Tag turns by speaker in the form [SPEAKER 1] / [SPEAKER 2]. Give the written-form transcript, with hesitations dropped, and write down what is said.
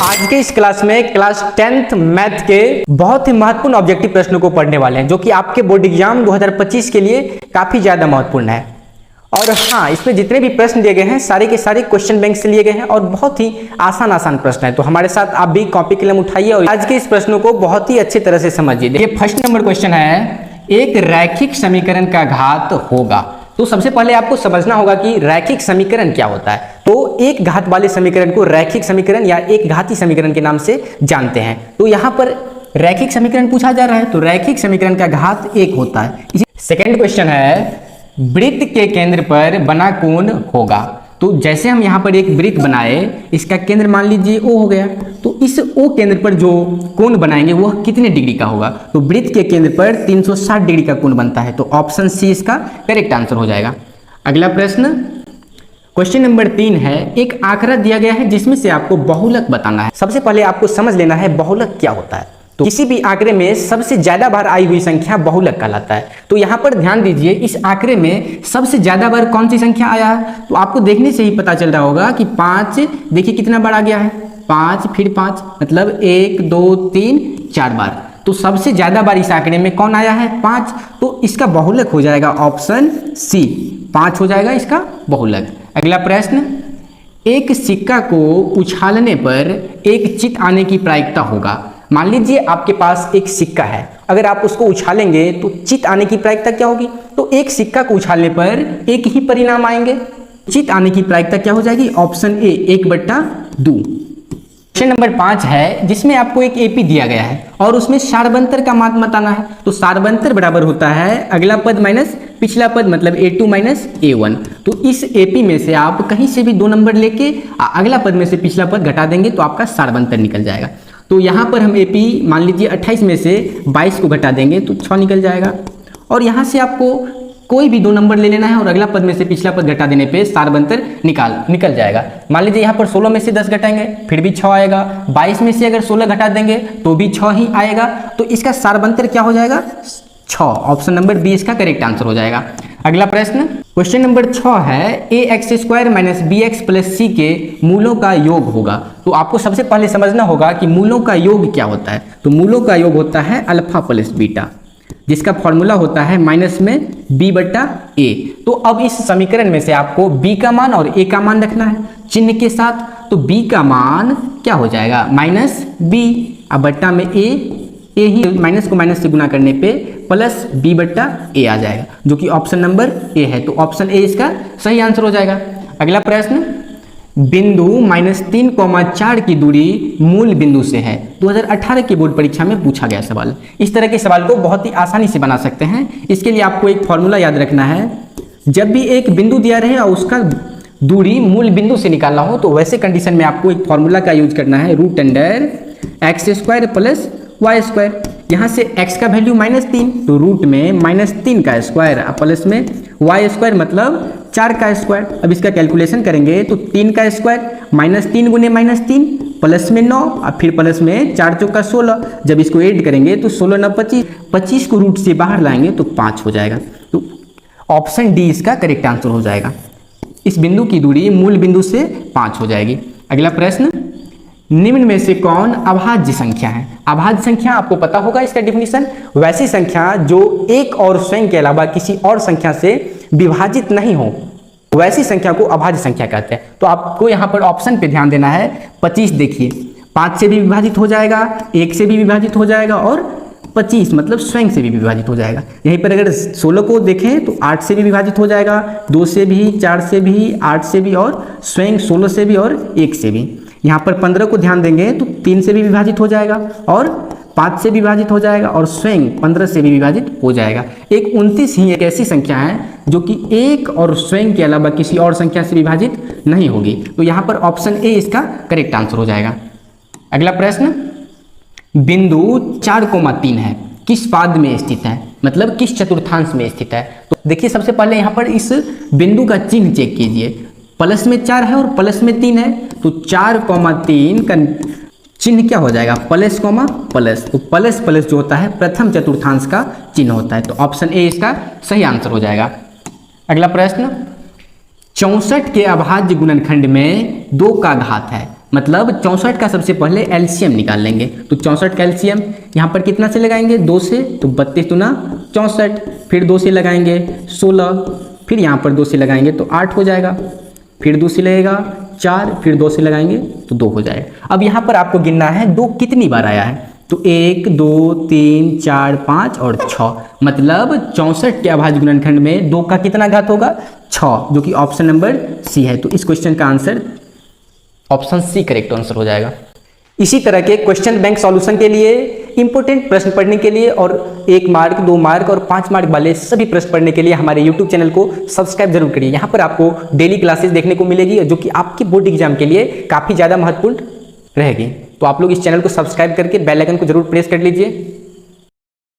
[SPEAKER 1] आज के इस क्लास में क्लास 10th मैथ के बहुत ही महत्वपूर्ण ऑब्जेक्टिव प्रश्नों को पढ़ने वाले हैं, जो कि आपके बोर्ड एग्जाम 2025 के लिए काफी ज्यादा महत्वपूर्ण है। और हाँ, इसमें जितने भी प्रश्न दिए गए हैं सारे के सारे क्वेश्चन बैंक से लिए गए हैं और बहुत ही आसान प्रश्न है। तो हमारे साथ आप भी कॉपी कलम उठाइए और आज के इस प्रश्नों को बहुत ही अच्छी तरह से समझिए। देखिए, फर्स्ट नंबर क्वेश्चन है, एक रैखिक समीकरण का घात होगा। तो सबसे पहले आपको समझना होगा कि रैखिक समीकरण क्या होता है। तो एक घात वाले समीकरण को रैखिक समीकरण या एक घाती समीकरण के नाम से जानते हैं। तो यहाँ पर रैखिक समीकरण पूछा जा रहा है, तो रैखिक समीकरण का घात 1 होता है। सेकेंड क्वेश्चन है, वृत्त के केंद्र पर बना कोण होगा। तो जैसे हम यहाँ पर एक वृत्त बनाए, इसका केंद्र मान लीजिए O हो गया, तो इस O केंद्र पर जो कोण बनाएंगे वह कितने डिग्री का होगा। तो वृत्त के केंद्र पर 360 डिग्री का कोण बनता है। तो ऑप्शन सी इसका करेक्ट आंसर हो जाएगा। अगला प्रश्न, क्वेश्चन नंबर 3 है, एक आंकड़ा दिया गया है जिसमें से आपको बहुलक बताना है। सबसे पहले आपको समझ लेना है बहुलक क्या होता है। तो किसी भी आंकड़े में सबसे ज्यादा बार आई हुई संख्या बहुलक कहलाता है। तो यहाँ पर ध्यान दीजिए, इस आंकड़े में सबसे ज्यादा बार कौन सी संख्या आया है। तो आपको देखने से ही पता चल रहा होगा कि 5, देखिए कितना बार आ गया है, 5 फिर 5, मतलब 1 2 3 4 बार। तो सबसे ज्यादा बार इस आंकड़े में कौन आया है, 5। तो इसका बहुलक हो जाएगा ऑप्शन सी, 5 हो जाएगा इसका बहुलक। अगला प्रश्न, एक सिक्का को उछालने पर एक चित आने की प्रायिकता होगा। मान लीजिए आपके पास एक सिक्का है, अगर आप उसको उछालेंगे तो चित आने की प्रायिकता क्या होगी। तो एक सिक्का को उछालने पर एक ही परिणाम आएंगे, चित आने की प्रायिकता क्या हो जाएगी, ऑप्शन ए 1/2। क्वेश्चन नंबर 5 है, जिसमें आपको एक एपी दिया गया है और उसमें सारबंतर का मान बताना है। तो सारबंतर बराबर होता है अगला पद माइनस पिछला पद, मतलब A2 माइनस A1। तो इस एपी में से आप कहीं से भी 2 नंबर लेके अगला पद में से पिछला पद घटा देंगे तो आपका सारबंतर निकल जाएगा। तो यहाँ पर हम एपी मान लीजिए 28 में से 22 को घटा देंगे तो 6 निकल जाएगा। और यहाँ से आपको कोई भी 2 नंबर ले लेना है और अगला पद में से पिछला पद घटा देने पे सारबंतर निकल जाएगा। मान लीजिए यहाँ पर 16 में से 10 घटाएंगे फिर भी 6 आएगा, 22 में से अगर 16 घटा देंगे तो भी 6 ही आएगा। तो इसका सारबंतर क्या हो जाएगा, 6। ऑप्शन नंबर बी इसका करेक्ट आंसर हो जाएगा। अगला प्रश्न, क्वेश्चन नंबर 6 है, ax² minus bx plus c के मूलों का योग होगा। तो आपको सबसे पहले समझना होगा कि मूलों का योग क्या होता है। तो मूलों का योग होता है अल्फा प्लस बीटा, जिसका फॉर्मूला होता है माइनस में b/a। तो अब इस समीकरण में से आपको b का मान और a का मान रखना है चिन्ह के साथ। तो b का मान क्या हो जाएगा, माइनस b, अब बट्टा में a ही माइनस को माइनस से गुना करने पे प्लस b/a आ जाएगा, जो कि ऑप्शन नंबर ए है। तो ऑप्शन ए इसका सही आंसर हो जाएगा। अगला प्रश्न, बिंदु -3,4 की दूरी मूल बिंदु से है। 2018 की बोर्ड परीक्षा में पूछा गया सवाल। इस तरह के सवाल को बहुत ही आसानी से बना सकते हैं। इसके लिए आपको एक फॉर्मूला याद रखना है। जब भी एक बिंदु दिया रहे और उसका दूरी मूल बिंदु से निकालना हो, तो वैसे कंडीशन में आपको एक फॉर्मूला का यूज करना है, √x² प्लस y²। यहाँ से x का वैल्यू -3, तो रूट में -3 का स्क्वायर प्लस में y² मतलब 4 का स्क्वायर। अब इसका कैलकुलेशन करेंगे तो 3 का स्क्वायर, -3 गुने -3 प्लस में 9 और फिर प्लस में 4 चौका 16। जब इसको ऐड करेंगे तो 16 9 25, 25 को रूट से बाहर लाएंगे तो 5 हो जाएगा। तो ऑप्शन डी इसका करेक्ट आंसर हो जाएगा। इस बिंदु की दूरी मूल बिंदु से 5 हो जाएगी। अगला प्रश्न, निम्न में से कौन अभाज्य संख्या है। अभाज्य संख्या आपको पता होगा इसका डिफिनीशन, वैसी संख्या जो एक और स्वयं के अलावा किसी और संख्या से विभाजित नहीं हो, वैसी संख्या को अभाज्य संख्या कहते हैं। तो आपको यहाँ पर ऑप्शन पे ध्यान देना है। 25 देखिए 5 से भी विभाजित हो जाएगा, 1 से भी विभाजित हो जाएगा और 25 मतलब स्वयं से भी विभाजित हो जाएगा। यहीं पर अगर 16 को देखें तो 8 से भी विभाजित हो जाएगा, 2 से भी, 4 से भी, 8 से भी और स्वयं 16 से भी और 1 से भी। यहाँ पर 15 को ध्यान देंगे तो 3 से भी विभाजित हो जाएगा और 5 से भी विभाजित हो जाएगा और स्वयं 15 से भी विभाजित हो जाएगा। एक 29 ही एक ऐसी संख्या है जो कि एक और स्वयं के अलावा किसी और संख्या से विभाजित नहीं होगी। तो यहाँ पर ऑप्शन ए इसका करेक्ट आंसर हो जाएगा। अगला प्रश्न, बिंदु 4,3 है, किस पाद में स्थित है, मतलब किस चतुर्थांश में स्थित है। तो देखिए सबसे पहले यहाँ पर इस बिंदु का चिन्ह चेक कीजिए, प्लस में 4 है और प्लस में 3 है। तो 4,3 का चिन्ह क्या हो जाएगा, प्लस कॉमा प्लस। तो प्लस प्लस जो होता है प्रथम चतुर्थांश का चिन्ह होता है। तो ऑप्शन ए इसका सही आंसर हो जाएगा। अगला प्रश्न, 64 के अभाज्य गुणनखंड में 2 का घात है। मतलब 64 का सबसे पहले एलसीएम निकाल लेंगे। तो 64 का एलसीएम यहाँ पर कितना से लगाएंगे, 2 से, तो 32 दूना 64, फिर 2 से लगाएंगे 16, फिर यहाँ पर 2 से लगाएंगे तो 8 हो जाएगा, फिर 2 से लगेगा 4, फिर 2 से लगाएंगे तो 2 हो जाएगा। अब यहाँ पर आपको गिनना है 2 कितनी बार आया है, तो 1 2 3 4 5 और 6, मतलब 64 के अभाज्य गुणनखंड में 2 का कितना घात होगा, 6, जो कि ऑप्शन नंबर सी है। तो इस क्वेश्चन का answer option C correct answer हो जाएगा। इसी तरह के क्वेश्चन बैंक सॉल्यूशन के लिए, इंपोर्टेंट प्रश्न पढ़ने के लिए और 1 मार्क 2 मार्क और 5 मार्क वाले सभी प्रश्न पढ़ने के लिए हमारे YouTube चैनल को सब्सक्राइब जरूर करिए। यहाँ पर आपको डेली क्लासेस देखने को मिलेगी जो कि आपकी बोर्ड एग्जाम के लिए काफ़ी ज़्यादा महत्वपूर्ण रहेगी। तो आप लोग इस चैनल को सब्सक्राइब करके बेल आइकन को जरूर प्रेस कर लीजिए।